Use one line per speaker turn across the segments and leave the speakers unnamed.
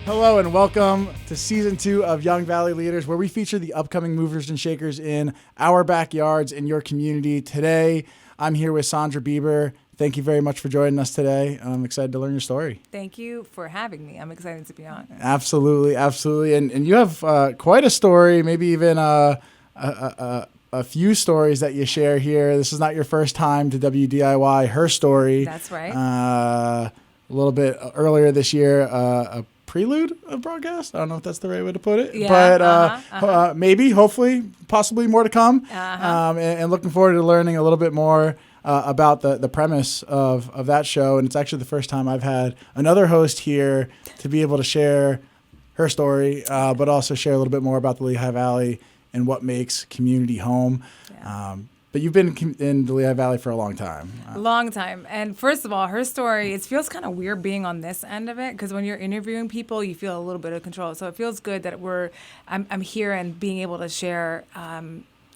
Hello and welcome to Season 2 of Young Valley Leaders, where we feature the upcoming movers and shakers in our backyards in your community. Today, I'm here with Sandra Bieber. Thank you very much for joining us today. I'm excited to learn your story.
Thank you for having me. I'm excited to be on.
Absolutely, absolutely. And you have quite a story, maybe even a few stories that you share here. This is not your first time to WDIY her story.
That's right.
A little bit earlier this year, a prelude of broadcast. I don't know if that's the right way to put it, but maybe, hopefully, possibly more to come. And looking forward to learning a little bit more about the premise of that show. And it's actually the first time I've had another host here to be able to share her story, but also share a little bit more about the Lehigh Valley and what makes community home.
Yeah.
But you've been in the Lehigh Valley for a long time.
Long time. And first of all, her story, it feels kind of weird being on this end of it, because when you're interviewing people, you feel a little bit of control. So it feels good that I'm here and being able to share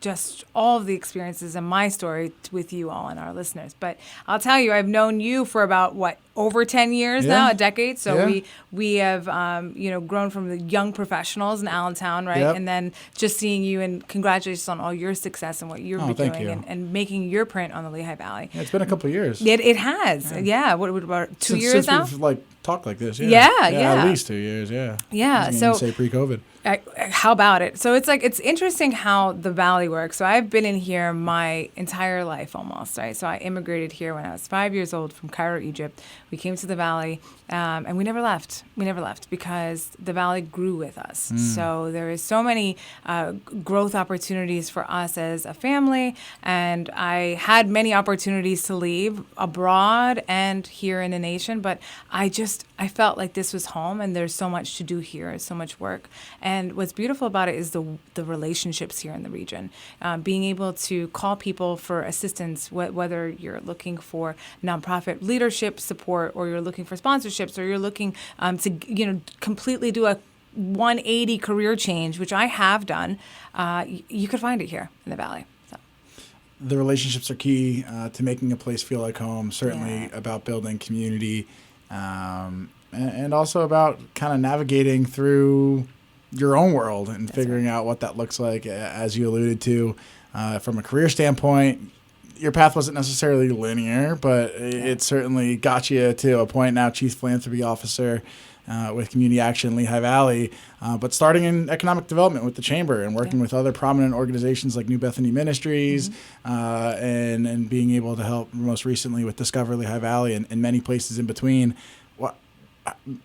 just all of the experiences and my story with you all and our listeners. But I'll tell you, I've known you for about, over 10 years now, a decade. So we have, grown from the young professionals in Allentown, right?
Yep.
And then just seeing you, and congratulations on all your success and what you're doing and making your print on the Lehigh Valley.
Yeah, it's been a couple of years.
It has. Yeah. What about 2 years now?
Since we've talked like this.
Yeah.
At least 2 years. Yeah.
Yeah. So
say pre-COVID.
How about it? So it's interesting how the Valley works. So I've been in here my entire life almost, right? So I immigrated here when I was 5 years old from Cairo, Egypt. We came to the Valley, and we never left. We never left because the Valley grew with us. So there is so many growth opportunities for us as a family, and I had many opportunities to leave abroad and here in the nation, but I felt like this was home, and there's so much to do here, so much work. And what's beautiful about it is the relationships here in the region. Being able to call people for assistance, whether you're looking for nonprofit leadership support, or you're looking for sponsorships, or you're looking to completely do a 180 career change, which I have done. You could find it here in the Valley. So.
The relationships are key to making a place feel like home. Certainly about building community, and also about kind of navigating through your own world and figuring out what that looks like. As you alluded to, from a career standpoint, your path wasn't necessarily linear, but it certainly got you to a point now, Chief Philanthropy Officer with Community Action Lehigh Valley, but starting in economic development with the Chamber and working with other prominent organizations like New Bethany Ministries, and being able to help most recently with Discover Lehigh Valley and many places in between.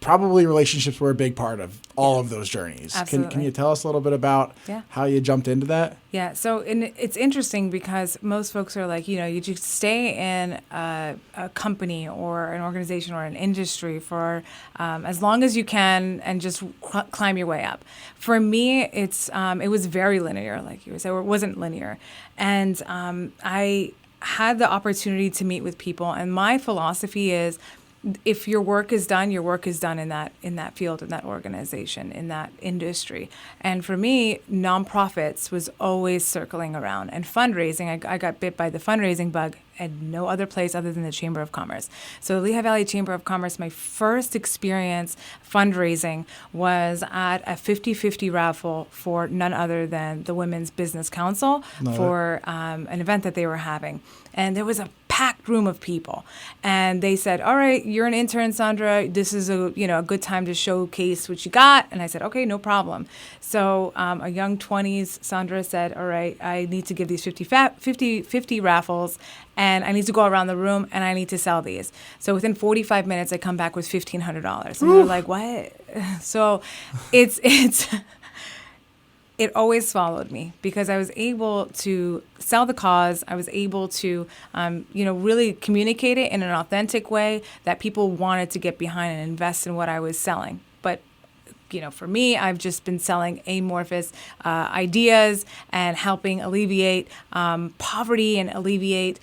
Probably relationships were a big part of all of those journeys. Can you tell us a little bit about how you jumped into that?
Yeah, so it's interesting because most folks are like, you just stay in a company or an organization or an industry for as long as you can and just climb your way up. For me, it was very linear, like you said, or it wasn't linear. And I had the opportunity to meet with people, and my philosophy is, if your work is done in that field, in that organization, in that industry. And for me, nonprofits was always circling around. And fundraising, I got bit by the fundraising bug at no other place other than the Chamber of Commerce. So Lehigh Valley Chamber of Commerce, my first experience fundraising was at a 50-50 raffle for none other than the Women's Business Council for an event that they were having. And there was a packed room of people. And they said, all right, you're an intern, Sandra. This is a good time to showcase what you got. And I said, okay, no problem. So a young 20s, Sandra said, all right, I need to give these 50 raffles, and I need to go around the room, and I need to sell these. So within 45 minutes, I come back with $1,500. And they're like, what? So it always followed me because I was able to sell the cause. I was able to, really communicate it in an authentic way that people wanted to get behind and invest in what I was selling. But for me, I've just been selling amorphous ideas and helping alleviate poverty and alleviate,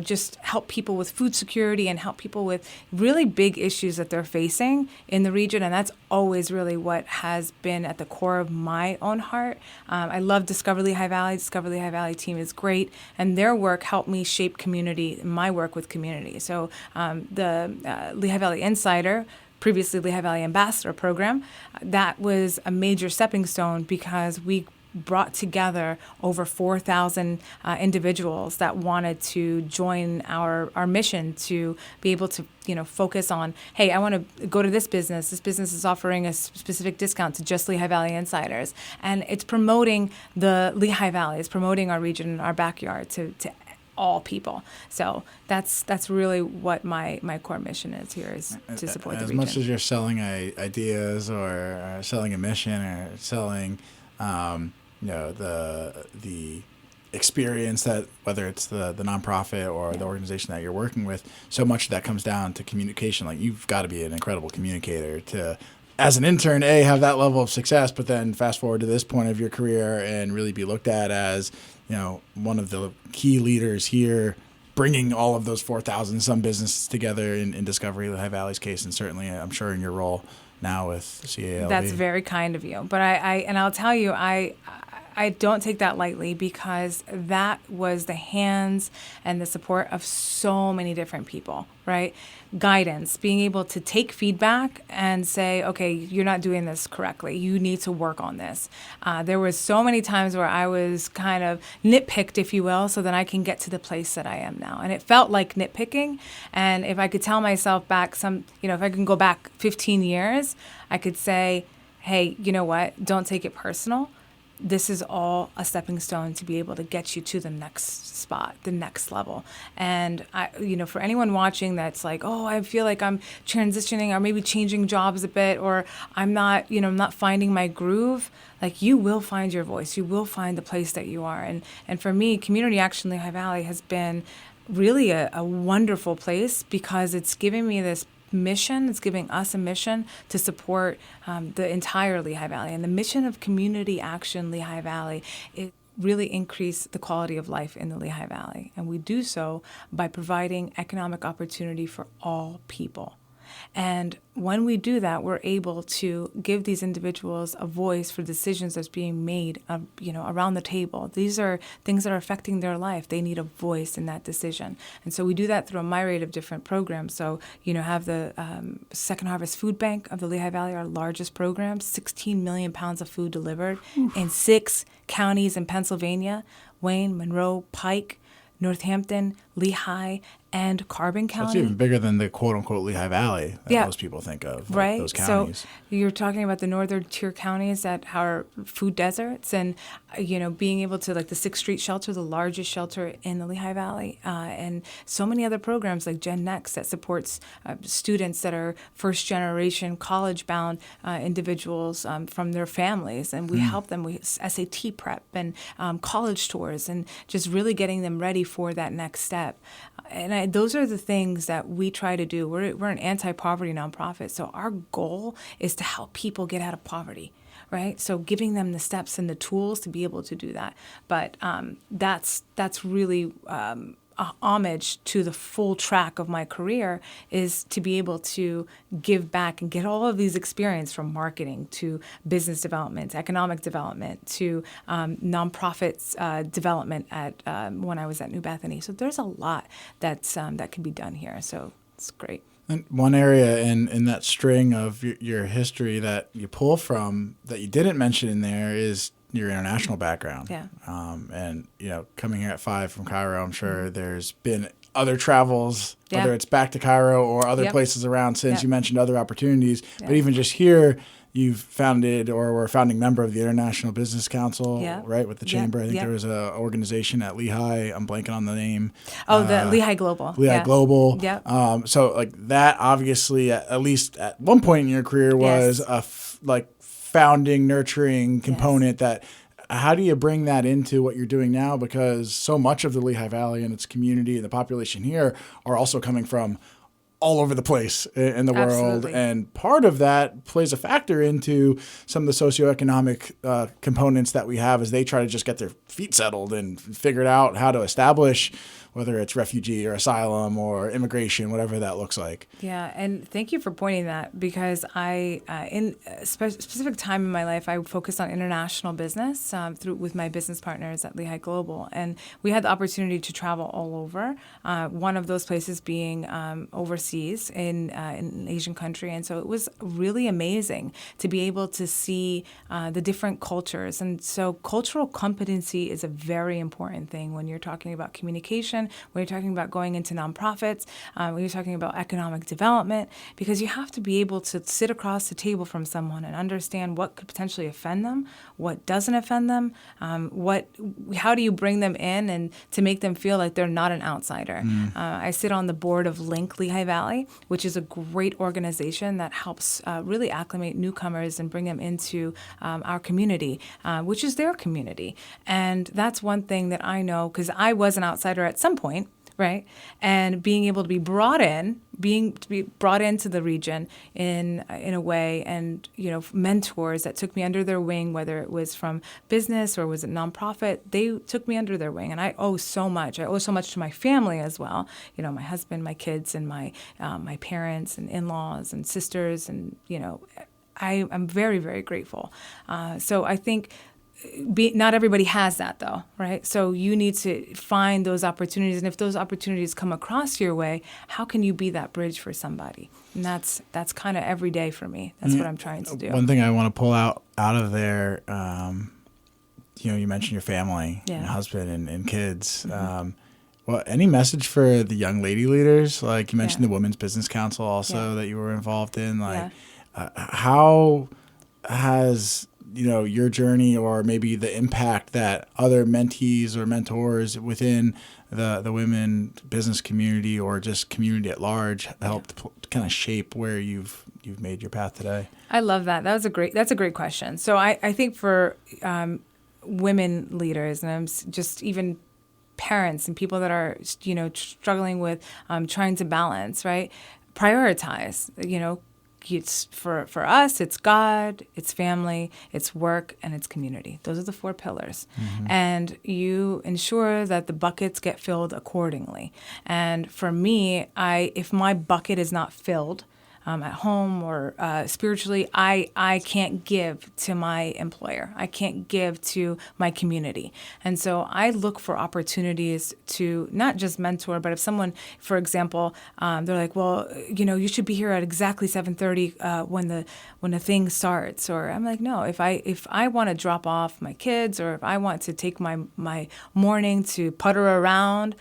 just help people with food security and help people with really big issues that they're facing in the region. And that's always really what has been at the core of my own heart. I love Discover Lehigh Valley. Discover Lehigh Valley team is great. And their work helped me shape community, my work with community. So the Lehigh Valley Insider previously Lehigh Valley Ambassador program. That was a major stepping stone because we brought together over 4,000 individuals that wanted to join our mission to be able to, focus on, hey, I want to go to this business. This business is offering a specific discount to just Lehigh Valley insiders. And it's promoting the Lehigh Valley. It's promoting our region and our backyard to all people. So that's really what my core mission is here, is to support the region.
As much as you're selling ideas or selling a mission or selling the experience, that whether it's the nonprofit or the organization that you're working with, so much of that comes down to communication. Like, you've got to be an incredible communicator to, as an intern, have that level of success, but then fast forward to this point of your career and really be looked at as, one of the key leaders here, bringing all of those 4,000 some businesses together in Discovery Lehigh Valley's case, and certainly I'm sure in your role now with CALV.
That's very kind of you. But I'll tell you, I don't take that lightly, because that was the hands and the support of so many different people, right? Guidance, being able to take feedback and say, okay, you're not doing this correctly. You need to work on this. There was so many times where I was kind of nitpicked, if you will, so that I can get to the place that I am now. And it felt like nitpicking. And if I could tell myself back if I can go back 15 years, I could say, hey, you know what? Don't take it personal. This is all a stepping stone to be able to get you to the next spot, the next level. And for anyone watching that's like, oh, I feel like I'm transitioning or maybe changing jobs a bit, or I'm not finding my groove. Like, you will find your voice. You will find the place that you are. And for me, Community Action Lehigh Valley has been really a wonderful place, because it's giving me this mission. It's giving us a mission to support the entire Lehigh Valley. And the mission of Community Action Lehigh Valley is really increase the quality of life in the Lehigh Valley. And we do so by providing economic opportunity for all people. And when we do that, we're able to give these individuals a voice for decisions that's being made, around the table. These are things that are affecting their life. They need a voice in that decision. And so we do that through a myriad of different programs. So, have the Second Harvest Food Bank of the Lehigh Valley, our largest program, 16 million pounds of food delivered in 6 counties in Pennsylvania: Wayne, Monroe, Pike, Northampton, Lehigh, and Carbon County.
That's even bigger than the quote-unquote Lehigh Valley that most people think of,
right?
Those counties.
So you're talking about the northern tier counties that are food deserts, and, being able to, like the 6th Street Shelter, the largest shelter in the Lehigh Valley, and so many other programs like Gen Next that supports students that are first-generation college-bound individuals from their families, and we help them with SAT prep and college tours, and just really getting them ready for that next step. And those are the things that we try to do. We're an anti-poverty nonprofit, so our goal is to help people get out of poverty, right? So giving them the steps and the tools to be able to do that. But that's really a homage to the full track of my career, is to be able to give back and get all of these experience, from marketing to business development, economic development, to nonprofits development at when I was at New Bethany. So there's a lot that can be done here. So it's great.
And one area in that string of your history that you pull from that you didn't mention in there is your international background.
Yeah.
And, coming here at 5 from Cairo, I'm sure there's been other travels, whether it's back to Cairo or other places around since. You mentioned other opportunities. But even just here, you've founded or were a founding member of the International Business Council, right, with the Chamber. I think there was an organization at Lehigh. I'm blanking on the name.
The Lehigh Global.
Lehigh Global.
Yeah.
So like that, obviously, at least at one point in your career, was a founding, nurturing component that. How do you bring that into what you're doing now? Because so much of the Lehigh Valley and its community and the population here are also coming from all over the place in the world. And part of that plays a factor into some of the socioeconomic components that we have as they try to just get their feet settled and figure out how to establish whether it's refugee or asylum or immigration, whatever that looks like.
Yeah, and thank you for pointing that, because I, in a specific time in my life, I focused on international business with my business partners at Lehigh Global, and we had the opportunity to travel all over. One of those places being overseas in an Asian country, and so it was really amazing to be able to see the different cultures. And so cultural competency is a very important thing when you're talking about communication, when you're talking about going into nonprofits, when you're talking about economic development, because you have to be able to sit across the table from someone and understand what could potentially offend them, what doesn't offend them, how do you bring them in and to make them feel like they're not an outsider. I sit on the board of Link Lehigh Valley, which is a great organization that helps really acclimate newcomers and bring them into our community, which is their community. And that's one thing that I know, because I was an outsider at some point, right? And being able to be brought into the region in a way, and mentors that took me under their wing, whether it was from business or was it nonprofit, they took me under their wing, and I owe so much. I owe so much to my family as well. My husband, my kids, and my parents and in-laws and sisters, and I'm very, very grateful. So I think. Not everybody has that, though, right? So you need to find those opportunities, and if those opportunities come across your way, how can you be that bridge for somebody? And that's kind of every day for me. That's what I'm trying to do.
One thing I want to pull out of there, you mentioned your family, your husband and kids. Well, any message for the young lady leaders? Like you mentioned the Women's Business Council also that you were involved in. Like, how has your journey, or maybe the impact that other mentees or mentors within the women business community or just community at large helped kind of shape where you've made your path today?
I love that. That's a great question. So I think for women leaders, and I'm just even parents and people that are struggling with trying to balance, right? Prioritize, It's for us, it's God, it's family, it's work, and it's community. Those are the 4 pillars. And you ensure that the buckets get filled accordingly. And for me, if my bucket is not filled, at home or spiritually, I can't give to my employer. I can't give to my community. And so I look for opportunities to not just mentor, but if someone, for example, they're like, well, you should be here at exactly 7:30 when the thing starts. Or I'm like, no, if I want to drop off my kids, or if I want to take my morning to putter around,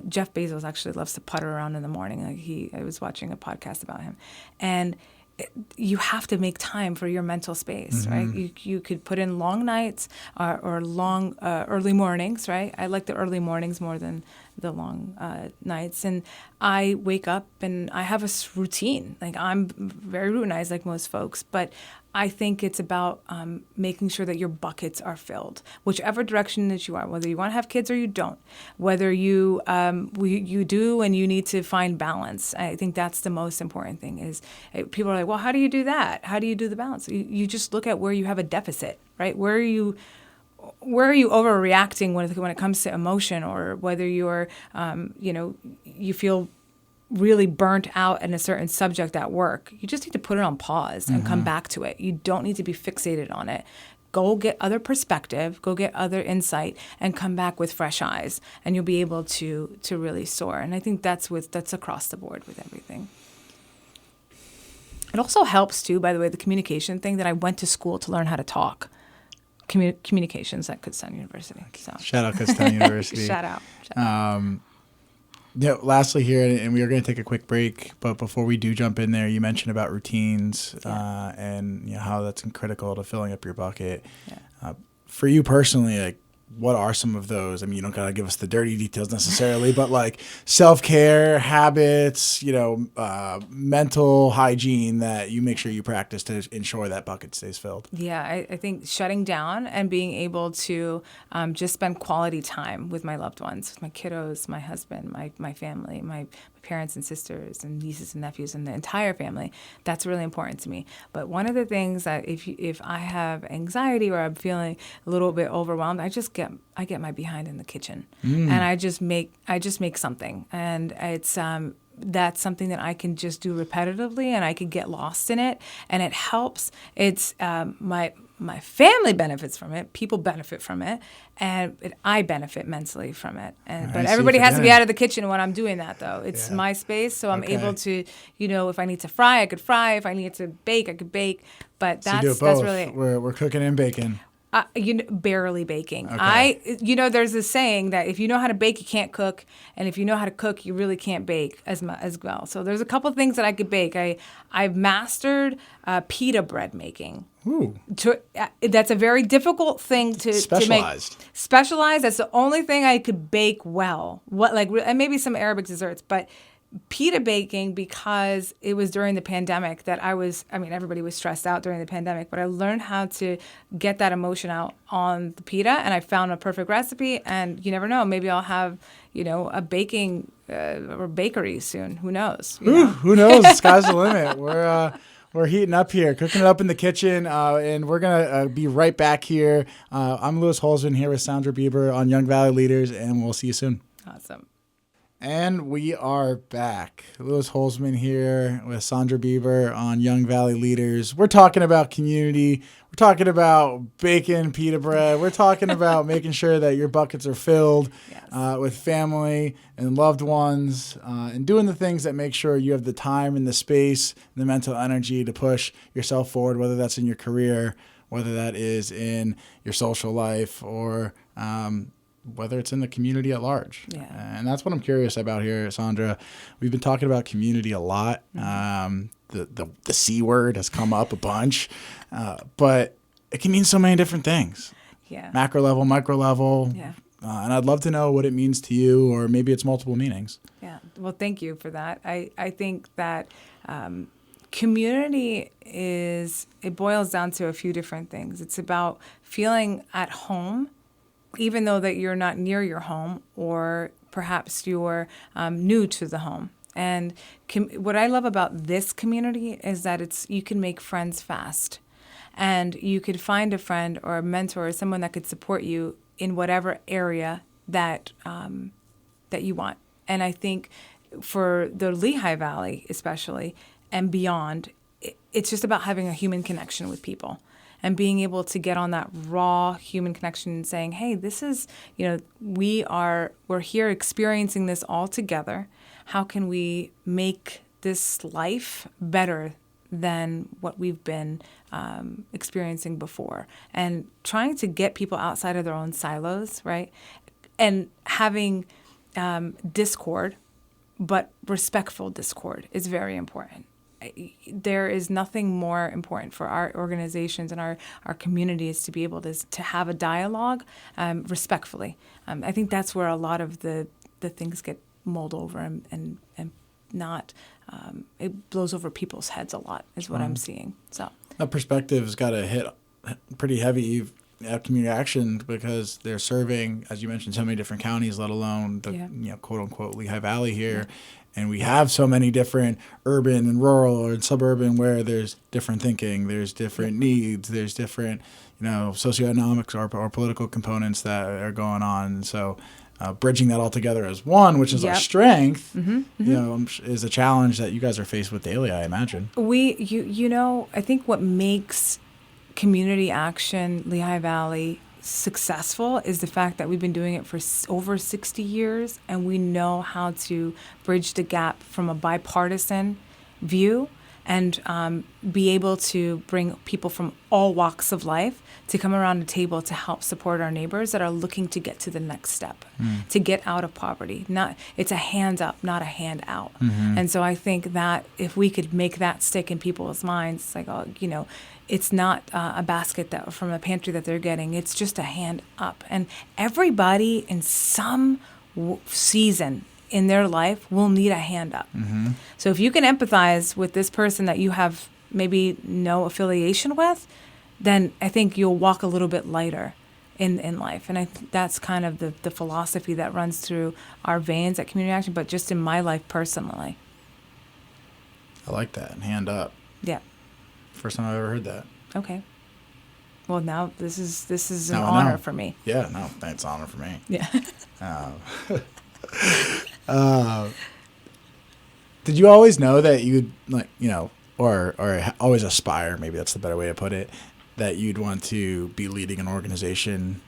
Jeff Bezos actually loves to putter around in the morning. I was watching a podcast about him. And you have to make time for your mental space, right? You could put in long nights or long early mornings, right? I like the early mornings more than the long nights. And I wake up and I have a routine. Like I'm very routinized like most folks, but I think it's about making sure that your buckets are filled, whichever direction that you are, whether you want to have kids or you don't, whether you do and you need to find balance. I think that's the most important thing is people are like, well, how do you do that? How do you do the balance? You just look at where you have a deficit, right? Where are you overreacting when it comes to emotion, or whether you're, you feel really burnt out in a certain subject at work. You just need to put it on pause and come back to it. You don't need to be fixated on it. Go get other perspective, go get other insight, and come back with fresh eyes, and you'll be able to really soar. And I think that's across the board with everything. It also helps too, by the way, the communication thing, that I went to school to learn how to talk. Communications at Kutztown University. So.
Shout out Kutztown University.
Shout out.
Lastly here, and we are going to take a quick break, but before we do jump in there, you mentioned about routines and how that's critical to filling up your bucket. Yeah. For you personally, like, what are some of those? I mean, you don't gotta give us the dirty details necessarily, but like self-care habits, mental hygiene that you make sure you practice to ensure that bucket stays filled.
Yeah, I think shutting down and being able to just spend quality time with my loved ones, with my kiddos, my husband, my family, my parents and sisters and nieces and nephews and the entire family. That's really important to me. But one of the things that if I have anxiety or I'm feeling a little bit overwhelmed, I just get my behind in the kitchen, and I just make something, and it's that's something that I can just do repetitively, and I can get lost in it, and it helps. It's my family benefits from it, people benefit from it, and I benefit mentally from it. But everybody has to be out of the kitchen when I'm doing that, though. It's my space, so I'm able to, if I need to fry, I could fry. If I need to bake, I could bake. But
so you do it both. That's really we're cooking and baking.
Barely baking. Okay. There's this saying that if you know how to bake, you can't cook, and if you know how to cook, you really can't bake as well. So there's a couple of things that I could bake. I've mastered pita bread making.
Ooh.
That's a very difficult thing to make. Specialized. That's the only thing I could bake well. And maybe some Arabic desserts, but pita baking, because it was during the pandemic that everybody was stressed out during the pandemic, but I learned how to get that emotion out on the pita, and I found a perfect recipe, and you never know, maybe I'll have, a baking or bakery soon. Who knows?
Who knows? The sky's the limit. We're heating up here, cooking it up in the kitchen, and we're going to be right back here. I'm Louis Holzman here with Sandra Bieber on Young Valley Leaders, and we'll see you soon.
Awesome.
And we are back. Louis Holzman here with Sandra Bieber on Young Valley Leaders. We're talking about community. We're talking about baking pita bread. We're talking about making sure that your buckets are filled with family and loved ones, and doing the things that make sure you have the time and the space and the mental energy to push yourself forward, whether that's in your career, whether that is in your social life, or whether it's in the community at large.
Yeah.
And that's what I'm curious about here, Sandra. We've been talking about community a lot. The C word has come up a bunch, but it can mean so many different things.
Yeah. Macro
level, micro level.
Yeah.
And I'd love to know what it means to you, or maybe it's multiple meanings.
Yeah. Well, thank you for that. I think that community it boils down to a few different things. It's about feeling at home, even though that you're not near your home, or perhaps you're new to the home. And what I love about this community is that you can make friends fast, and you could find a friend or a mentor or someone that could support you in whatever area that you want. And I think for the Lehigh Valley especially and beyond, it's just about having a human connection with people. And being able to get on that raw human connection and saying, hey, this is, we're here experiencing this all together. How can we make this life better than what we've been experiencing before? And trying to get people outside of their own silos, right? And having discord, but respectful discord is very important. There is nothing more important for our organizations and our communities to be able to have a dialogue respectfully. I think that's where a lot of the things get mulled over and not it blows over people's heads a lot is what I'm seeing. So
that perspective has got to hit pretty heavy at Community Action, because they're serving, as you mentioned, so many different counties, let alone the quote unquote Lehigh Valley here. Yeah. And we have so many different urban and rural or suburban where there's different thinking, there's different needs, there's different, socioeconomics or political components that are going on. And so bridging that all together as one, which is our strength, is a challenge that you guys are faced with daily, I imagine.
I think what makes Community Action Lehigh Valley successful is the fact that we've been doing it for over 60 years, and we know how to bridge the gap from a bipartisan view and be able to bring people from all walks of life to come around the table to help support our neighbors that are looking to get to the next step, to get out of poverty. It's a hand up, not a hand out. And so I think that if we could make that stick in people's minds, it's like, it's not a basket from a pantry that they're getting. It's just a hand up. And everybody in some season in their life will need a hand up. So if you can empathize with this person that you have maybe no affiliation with, then I think you'll walk a little bit lighter in life. And that's kind of the philosophy that runs through our veins at Community Action, but just in my life personally.
I like that. Hand up.
Yeah.
First time I've ever heard that.
Okay. Well, now this is an
Now I
honor
know.
for me.
Yeah, no, it's an honor for me.
Yeah.
Did you always know that you'd or always aspire, maybe that's the better way to put it, that you'd want to be leading an organization,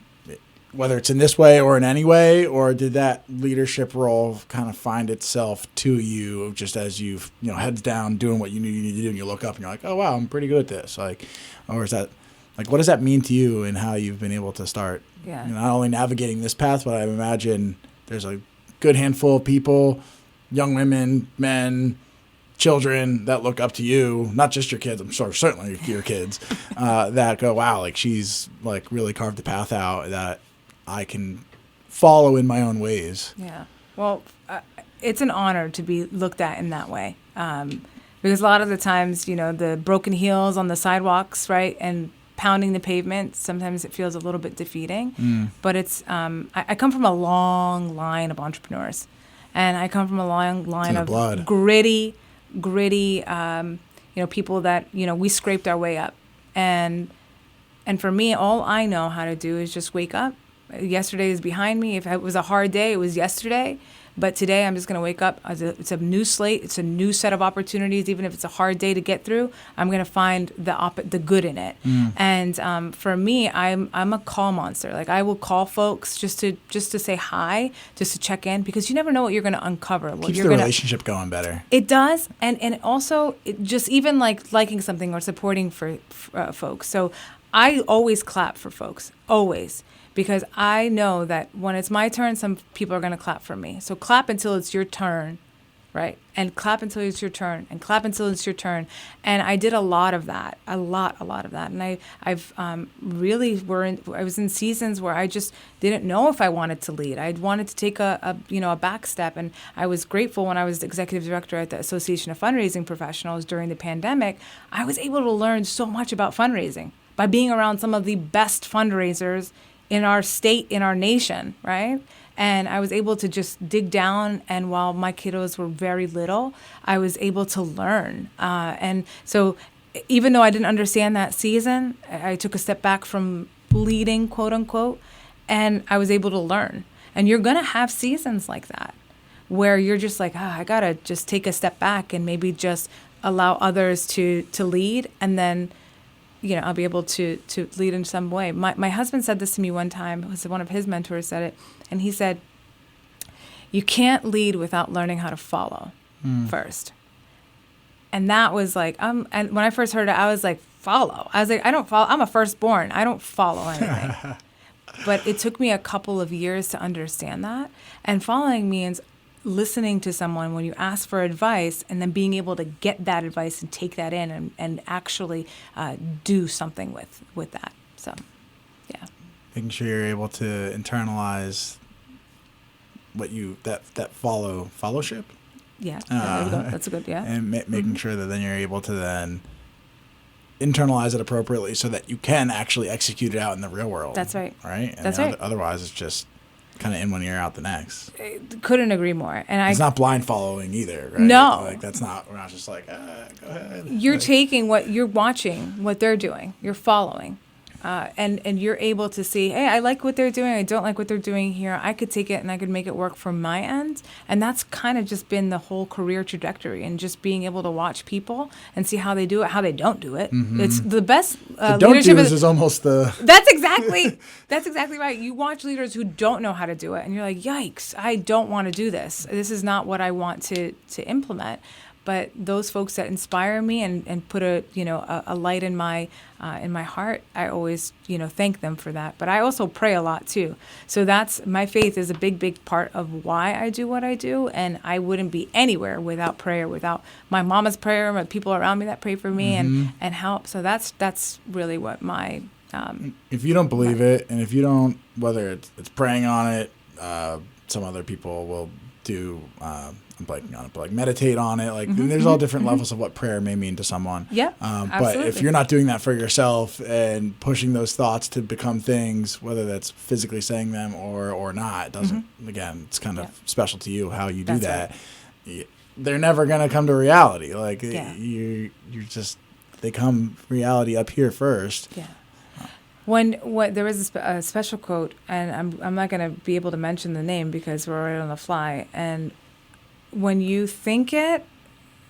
whether it's in this way or in any way, or did that leadership role kind of find itself to you just as you've, heads down doing what you need to do, and you look up and you're like, oh wow, I'm pretty good at this, or is that what does that mean to you and how you've been able to start not only navigating this path, but I imagine there's a good handful of people, young women, men, children that look up to you, not just your kids, I'm sure certainly your kids, that go, wow, she's really carved the path out that I can follow in my own ways.
Yeah. Well, it's an honor to be looked at in that way. Because a lot of the times, the broken heels on the sidewalks, right, and pounding the pavement, sometimes it feels a little bit defeating. But it's, I come from a long line of entrepreneurs. And I come from a long line of gritty, people that, we scraped our way up. And for me, all I know how to do is just wake up. Yesterday is behind me. If it was a hard day, it was yesterday. But today I'm just going to wake up. It's a new slate. It's a new set of opportunities. Even if it's a hard day to get through, I'm going to find the good in it. And for me, I'm a call monster. I will call folks just to say hi, just to check in, because you never know what you're going to uncover.
Keeps the relationship going better.
It does, and also it just even liking something or supporting for folks. So I always clap for folks, always. Because I know that when it's my turn, some people are going to clap for me. So clap until it's your turn, right? And clap until it's your turn, and clap until it's your turn. And I did a lot of that, a lot of that. And I've really I was in seasons where I just didn't know if I wanted to lead. I wanted to take a back step. And I was grateful when I was the executive director at the Association of Fundraising Professionals during the pandemic. I was able to learn so much about fundraising by being around some of the best fundraisers in our state, in our nation, right? And I was able to just dig down, and while my kiddos were very little, I was able to learn. And so even though I didn't understand that season, I took a step back from leading, quote unquote, and I was able to learn. And you're gonna have seasons like that, where you're just like, I gotta just take a step back and maybe just allow others to lead, and then I'll be able to lead in some way. My husband said this to me one time. It was one of his mentors said it. And he said, you can't lead without learning how to follow first. And that was and when I first heard it, I was like, follow? I was like, I don't follow. I'm a firstborn. I don't follow anything. But it took me a couple of years to understand that. And following means listening to someone when you ask for advice, and then being able to get that advice and take that in and actually do something with that. So, yeah.
Making sure you're able to internalize what that fellowship.
Yeah, that's a good, yeah.
And making sure that then you're able to then internalize it appropriately so that you can actually execute it out in the real world.
That's right.
Right?
That's right.
Otherwise, it's just kind of in one ear, out the next.
Couldn't agree more. And
it's not blind following either, right?
No.
We're not just like, go ahead.
You're taking you're watching what they're doing. You're following. And you're able to see, hey, I like what they're doing. I don't like what they're doing here. I could take it and I could make it work from my end. And that's kind of just been the whole career trajectory, and just being able to watch people and see how they do it, how they don't do it. Mm-hmm. It's the best
leadership is almost the...
That's exactly right. You watch leaders who don't know how to do it, and you're like, yikes, I don't want to do this. This is not what I want to implement. But those folks that inspire me and put a light in my heart, I always thank them for that. But I also pray a lot too. So that's my faith is a big part of why I do what I do, and I wouldn't be anywhere without prayer, without my mama's prayer, my people around me that pray for me and help. So that's really what my
if you don't believe it, and if you don't, whether it's praying on it, some other people will do. I'm blanking on it, but meditate on it. There's all different levels of what prayer may mean to someone.
Yeah,
but if you're not doing that for yourself and pushing those thoughts to become things, whether that's physically saying them or not, it doesn't. Again, it's kind of special to you how you do that. Right. They're never gonna come to reality. You're just they come reality up here first.
Yeah. There was a special quote, and I'm not going to be able to mention the name because we're right on the fly. And when you think it,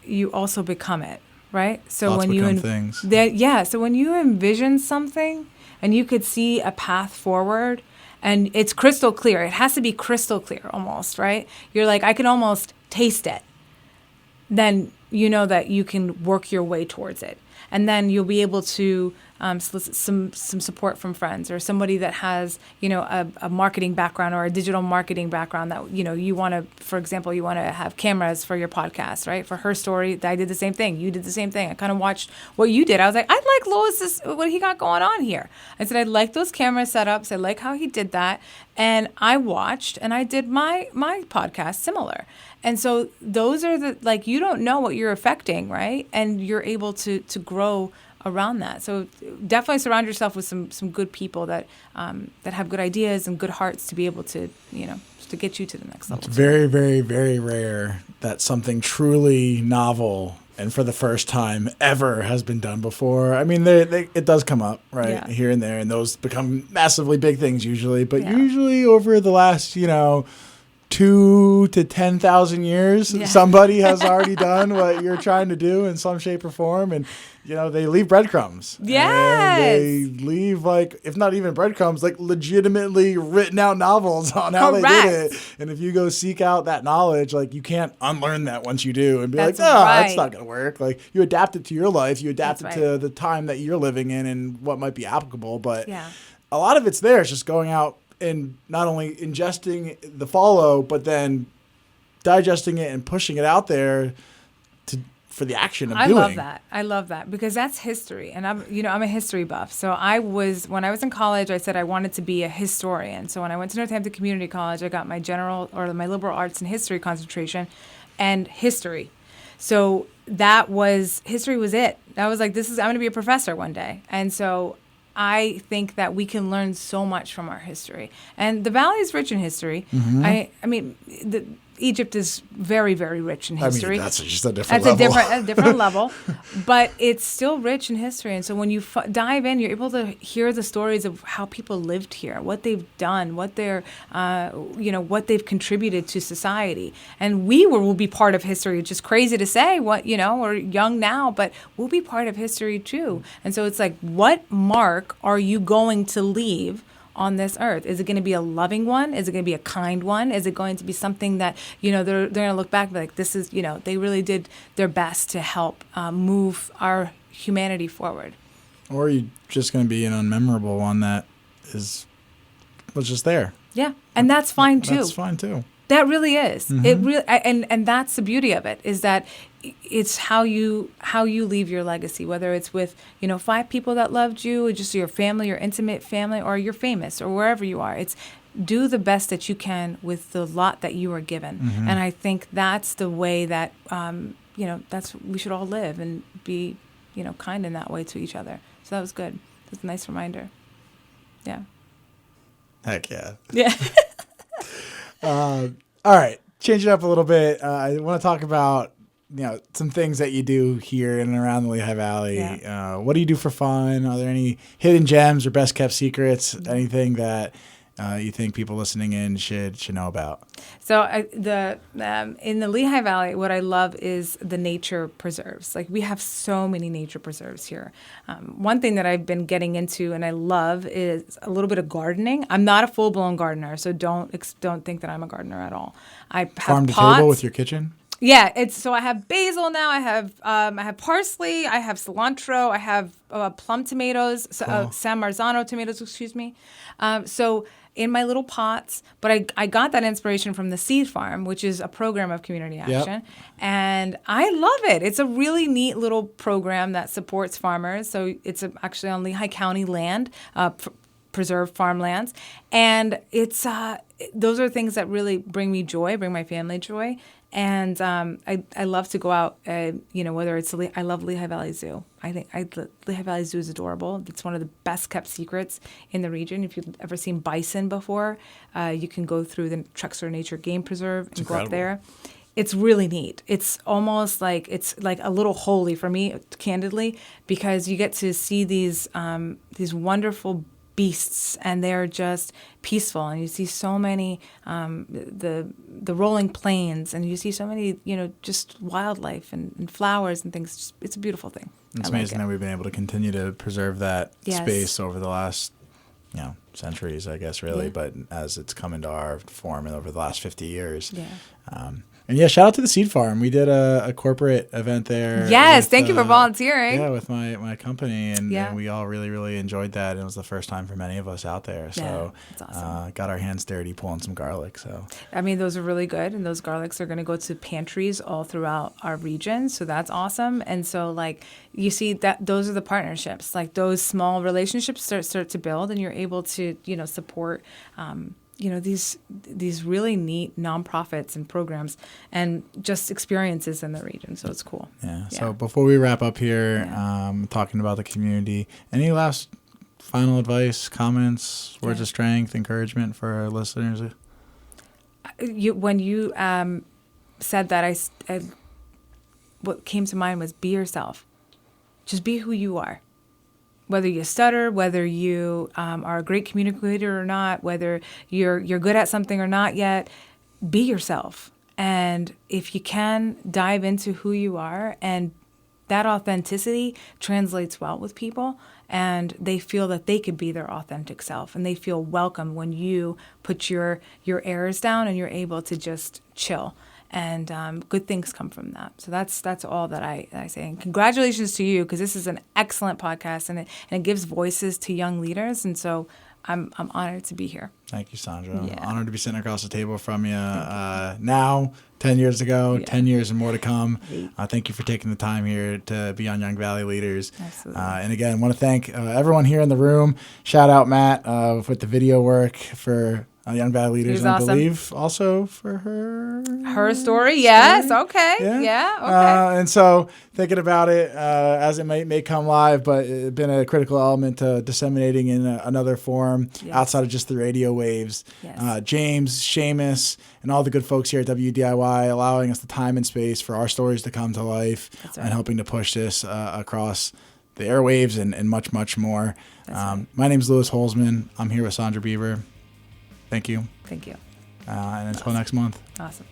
you also become it, right? So
Thoughts
when
become things.
So when you envision something and you could see a path forward, and it's crystal clear. It has to be crystal clear, almost, right? You're like, I can almost taste it. Then you know that you can work your way towards it. And then you'll be able to solicit some support from friends or somebody that has, a marketing background or a digital marketing background that, you want to, for example, you want to have cameras for your podcast, right? For her story, I did the same thing. You did the same thing. I kind of watched what you did. I was like, I like Lois's, what he got going on here. I said, I like those camera setups. I like how he did that. And I watched and I did my podcast similar. And so those are you don't know what you're affecting, right? And you're able to grow around that. So definitely surround yourself with some good people that have good ideas and good hearts to be able to, to get you to the next level.
It's very, very, very rare that something truly novel and for the first time ever has been done before. I mean, it does come up, right,
Yeah.
here and there, and those become massively big things usually. But usually over the last, 2 to 10,000 years, somebody has already done what you're trying to do in some shape or form, and they leave breadcrumbs.
Yes,
and they leave if not even breadcrumbs, legitimately written out novels on how they did it. And if you go seek out that knowledge, you can't unlearn that once you do and be that's not gonna work. You adapt it to your life, you adapt it to the time that you're living in and what might be applicable. But a lot of it's there. It's just going out and not only ingesting the follow, but then digesting it and pushing it out there for the action of doing.
I love that because that's history, and I'm a history buff. So when I was in college, I said I wanted to be a historian. So when I went to Northampton Community College, I got my my liberal arts and history concentration, and history. So history was it. I was like, I'm going to be a professor one day, and so I think that we can learn so much from our history. And the Valley is rich in history. Mm-hmm. I mean, Egypt is very, very rich in history.
That's just a different level.
That's a different level. But it's still rich in history. And so when you dive in, you're able to hear the stories of how people lived here, what they've done, what what they've contributed to society. And will be part of history. It's just crazy to say we're young now, but we'll be part of history too. And so it's like, what mark are you going to leave on this earth? Is it going to be a loving one? Is it going to be a kind one? Is it going to be something that, they're going to look back and be like, this is, they really did their best to help move our humanity forward? Or
are you just going to be an unmemorable one that was just there?
Yeah. And that's fine too.
That's fine too.
That really is.
Mm-hmm.
It really, and that's the beauty of it, is that it's how you leave your legacy, whether it's with 5 people that loved you, or just your family, your intimate family, or you're famous, or wherever you are. It's do the best that you can with the lot that you are given, mm-hmm. and I think that's the way that we should all live and be kind in that way to each other. So that was good. That's a nice reminder. Yeah.
Heck yeah.
Yeah.
All right, change it up a little bit. I want to talk about some things that you do here in and around the Lehigh Valley. Yeah. What do you do for fun? Are there any hidden gems or best kept secrets? Mm-hmm. Anything that you think people listening in should know about?
So in the Lehigh Valley, what I love is the nature preserves. We have so many nature preserves here. One thing that I've been getting into and I love is a little bit of gardening. I'm not a full blown gardener, so don't think that I'm a gardener at all. I have
farm to
pots.
table with your kitchen.
Yeah, so I have basil now. I have parsley. I have cilantro. I have plum tomatoes, San Marzano tomatoes. Excuse me. So in my little pots, but I got that inspiration from the Seed Farm, which is a program of Community Action, and I love it. It's a really neat little program that supports farmers. So it's actually on Lehigh County land. Preserved farmlands, and it's those are things that really bring me joy, bring my family joy, and I love to go out. Whether it's I love Lehigh Valley Zoo. I think Lehigh Valley Zoo is adorable. It's one of the best kept secrets in the region. If you've ever seen bison before, you can go through the Truxtun Nature Game Preserve and go up there. It's really neat. It's almost like a little holy for me, candidly, because you get to see these wonderful beasts, and they're just peaceful. And you see so many the rolling plains, and you see so many just wildlife and flowers and things. It's a beautiful thing.
It's amazing that we've been able to continue to preserve that space over the last centuries, I guess, really. Yeah. But as it's come into our form and over the last 50 years.
Yeah.
And shout out to the Seed Farm. We did a corporate event there.
Yes, thank you for volunteering.
Yeah, with my company, and we all really, really enjoyed that. It was the first time for many of us out there. So
that's awesome.
Got our hands dirty pulling some garlic. So
I mean, those are really good, and those garlics are going to go to pantries all throughout our region. So that's awesome. And so you see that those are the partnerships, those small relationships start to build, and you're able to support these really neat nonprofits and programs and just experiences in the region. So it's cool.
Yeah. So before we wrap up here, talking about the community, any last final advice, comments, words of strength, encouragement for our listeners?
When you said that, what came to mind was be yourself. Just be who you are. Whether you stutter, whether you are a great communicator or not, whether you're good at something or not yet, be yourself. And if you can, dive into who you are, and that authenticity translates well with people, and they feel that they could be their authentic self, and they feel welcome when you put your airs down and you're able to just chill. And good things come from that. So that's all that I say. And congratulations to you, because this is an excellent podcast, and it gives voices to young leaders. And so I'm honored to be here.
Thank you, Sandra. Yeah. I'm honored to be sitting across the table from you now, 10 years ago, 10 years and more to come. Thank you for taking the time here to be on Young Valley Leaders.
Absolutely.
And again, I want to thank everyone here in the room. Shout out Matt with the video work for Young Valley Leaders, and I believe also for her
story. Yes. Okay. Yeah. Okay.
And so thinking about it as it may come live, but it's been a critical element to disseminating in another form outside of just the radio waves.
Yes.
James, Seamus, and all the good folks here at WDIY allowing us the time and space for our stories to come to life.
That's right.
And helping to push this across the airwaves and much, much more.
Right.
My name is Louis Holzman. I'm here with Sandra Bieber. Thank you.
Thank you.
And until next month.
Awesome.